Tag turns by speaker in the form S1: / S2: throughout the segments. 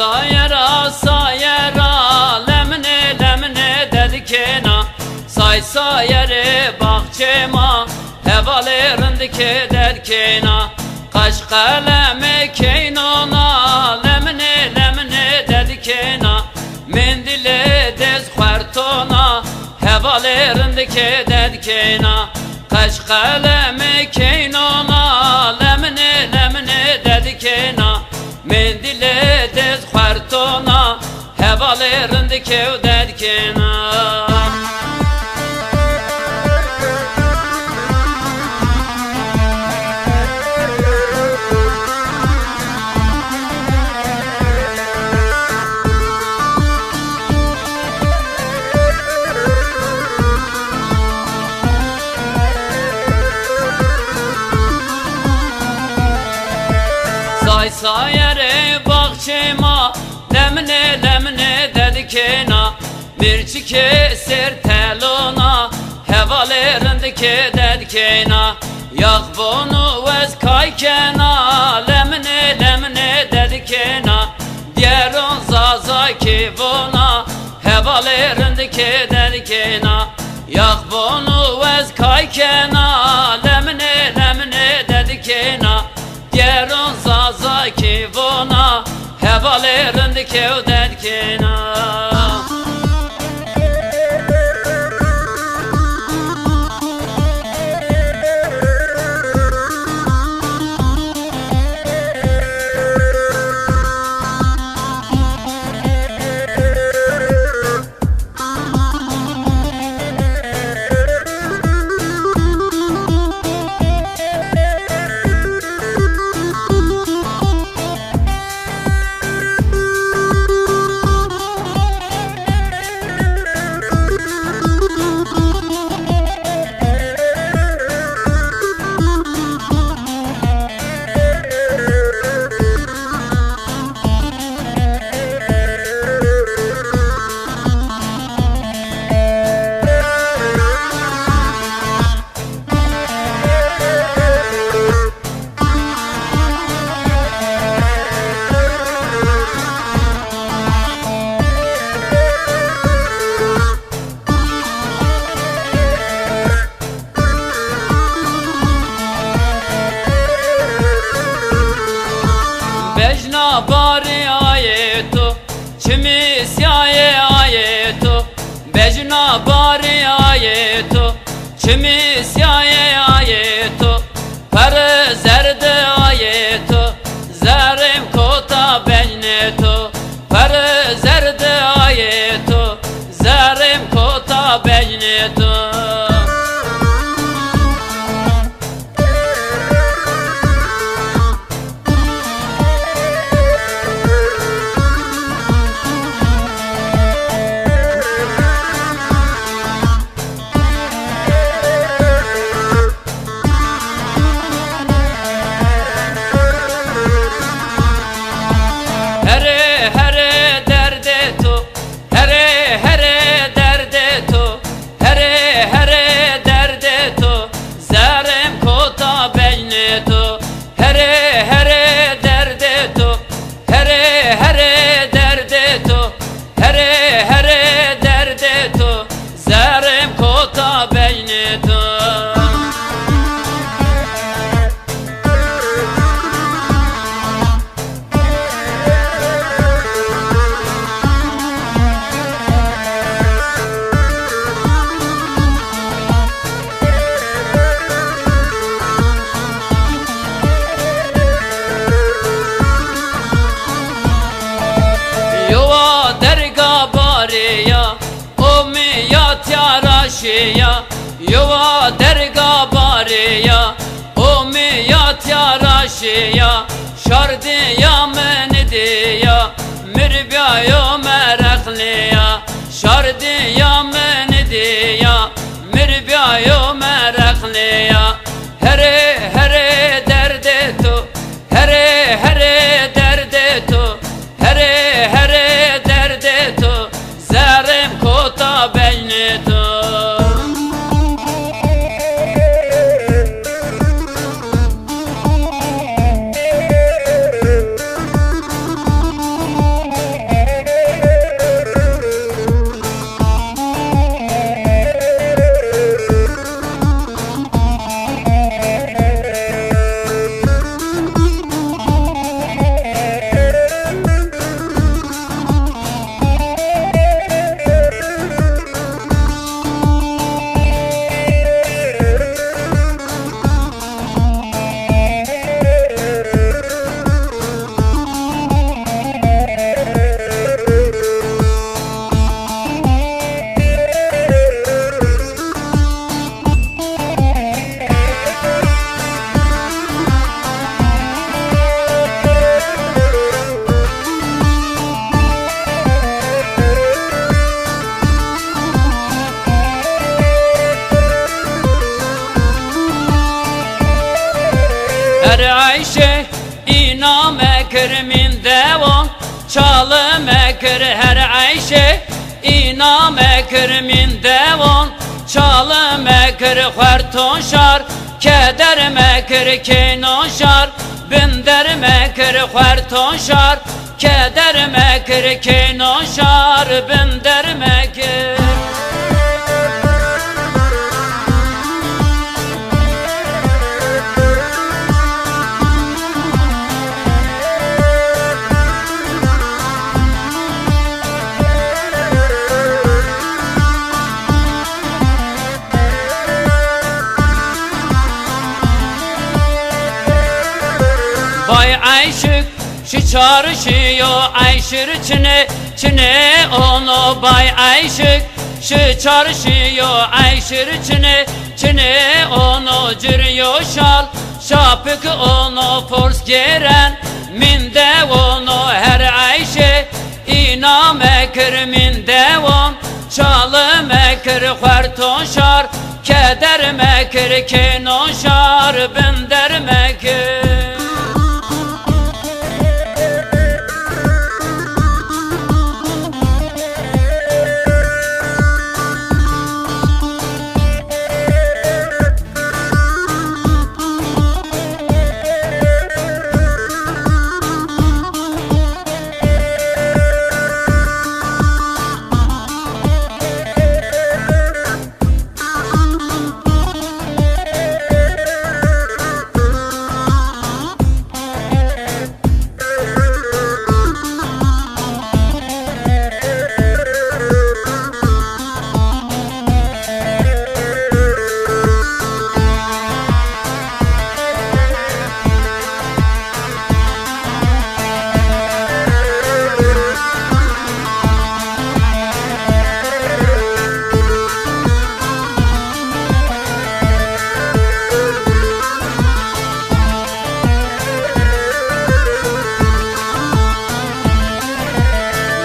S1: sayera sayera lemne lemne dedikena say sayere bahçema hevalerindeki dedikena kaş kalemi keynona lemne lemne dedikena mendile dez kvartona hevalerindeki dedikena kaş kalemi keynona lemne lemne dedikena mendile dez kvartona hevalerindeki dedikena say sayere bahçema lemne lemne dedikena mirçi keser telona hevalerindeki dedikena yak bunu vez kaykena lemne lemne dedikena dieron zaza ki bona hevalerindeki dedikena yak bunu vez kaykena lemne lemne dedikena dieron zaza ki bona hevalerindeki dedikena Bejna bari ayeto çimi siyaye ayeto Bejna bari ayeto çimi siyaye ayeto Pere zerde ayeto Zerim kota bejneto Pere zerde ayeto Zerim kota bejneto Yuva derga bariya Umiyat ya raşiya Şardiya menidiya Mirbiya merakliya Şardiya menidiya Mirbiya merakliya Here here derde tu Here here derde tu Here here derde tu Zerim kota beyni tu عیشه اینا مکر من دوان چال مکر خورتون شار کدر مکر کنون شار بندر مکر خورتون شار کدر مکر کنون شار بندر مکر Vay aşık şu çarşıyor aşır çine onu bay aşık şu çarşıyor aşır çine onu cürüyor şal şapık onu fors geren minde onu her ayşe ina mekir min devam çalı mekir xerton şar keder mekir kenon şar bender mekir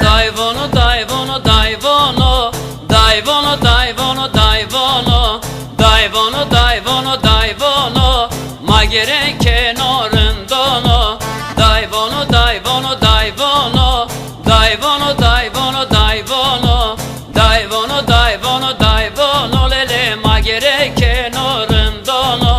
S1: Dayvono, dayvono, dayvono, dayvono, dayvono, dayvono, dayvono, dayvono, dayvono, magere kenarındono, dayvono, dayvono, dayvono, dayvono, dayvono, dayvono, dayvono, dayvono, dayvono, lele magere kenarındono.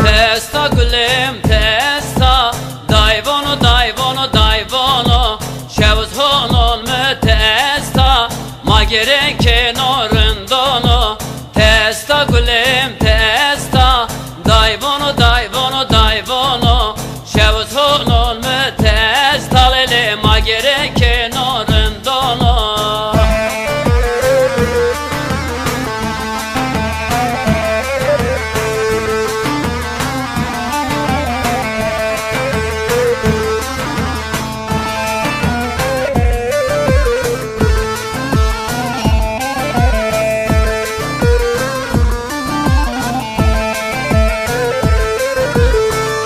S1: Testa gülüm testa dayvono dayvono dayvono şevz honol mu testa magere kenarındono testa gülüm testa dayvono dayvono dayvono şevz honol mu testa lele magere kenarındono.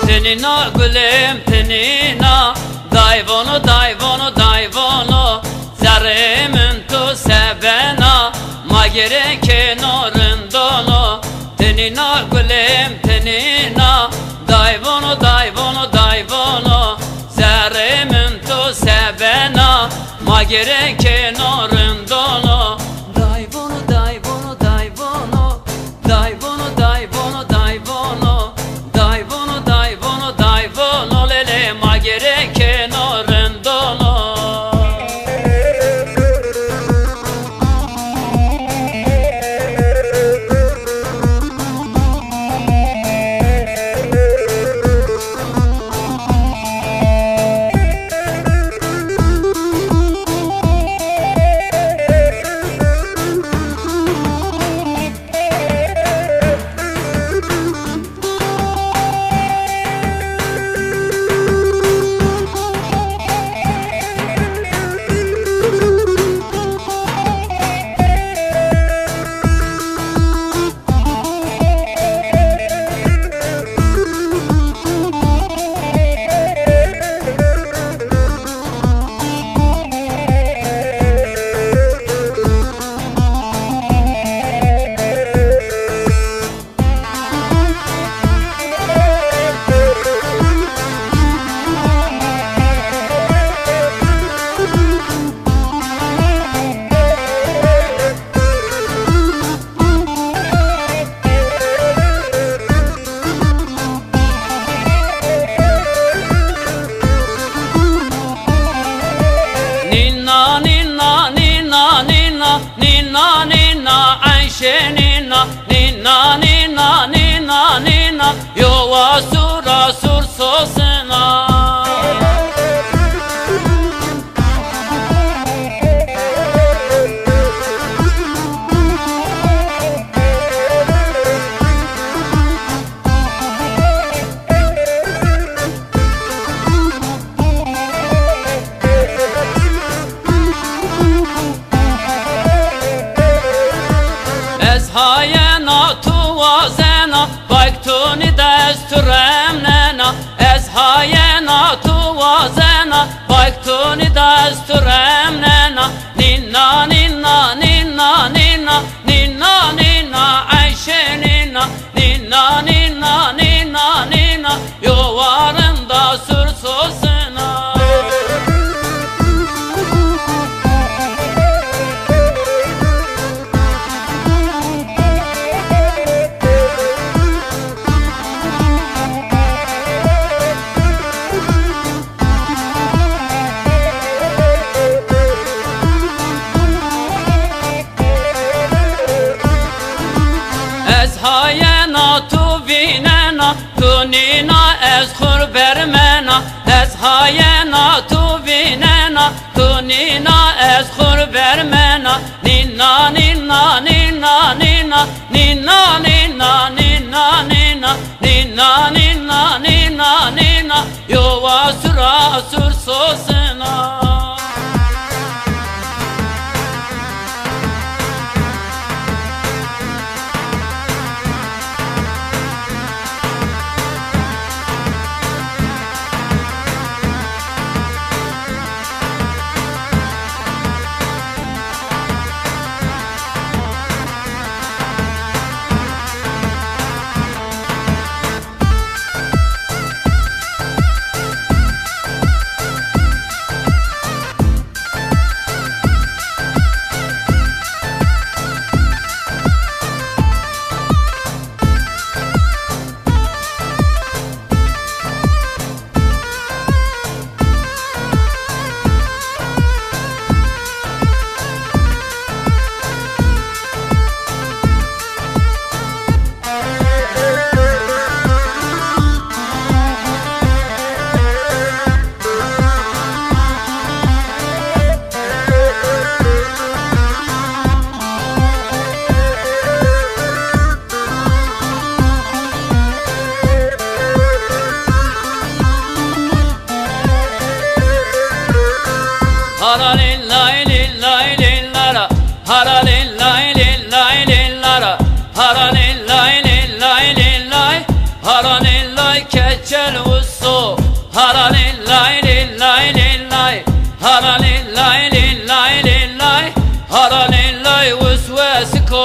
S1: Tenina gülüm tenina dayvono dayvono dayvono zerrimin tu sebena magere kenarındono tenina gülüm tenina dayvono dayvono dayvono zerrimin tu sebena magere kenarındono dayvono dayvono dayvono dayvono dayvono dayvono dayvono dayvono dayvono lele magere kenarındono. Nina nina nina nina yo asur asur sosuna. Hayena tuvazena baktuni desturemnena ez hayena tuvazena baktuni desturemnena ninna ninna ninna ninna ninna ninna Ayşe ninna ninna ninna ninna ninna yovarında sür sosuna. Hayena tu vinena tu nina ez khur bermena ez hayena tu vinena tu nina ez khur bermena ninna ninna ninna ninna ninna ninna ninna ninna ninna ninna ninna ninna yo asur asur sosuna. Haralillahi lillahi lillara haralillahi lillahi lillara haralillahi lillahi lillahi haralillahi keçel usso haralillahi lillahi lillahi haralillahi lillahi lillahi haralillahi uswasiko.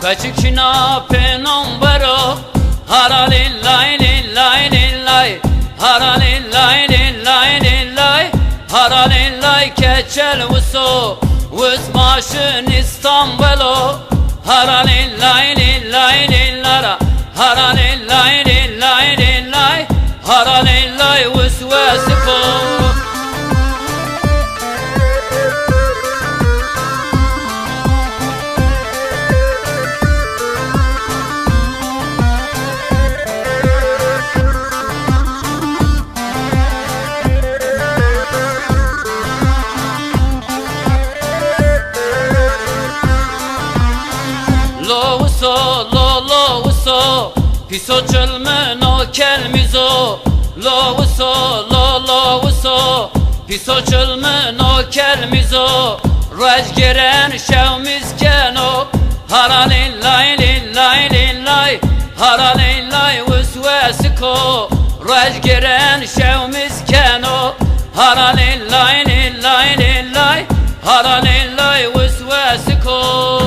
S1: Kaçıkşina penombero haralillahi lillahi lillahi haralillahi lillahi lillahi haralillahi keçel uso uzmaşın İstanbul'o haralillahi lillahi lillara haralillahi lillahi lillahi haralillahi uswasiko. Lo uso piso çölmen o kelmizo lo uso piso çölmen o kelmizo rajgeren şevmizkeno haralillahi lillahi lillahi haralillahi uswasiko rajgeren şevmizkeno haralillahi lillahi lillahi haralillahi uswasiko.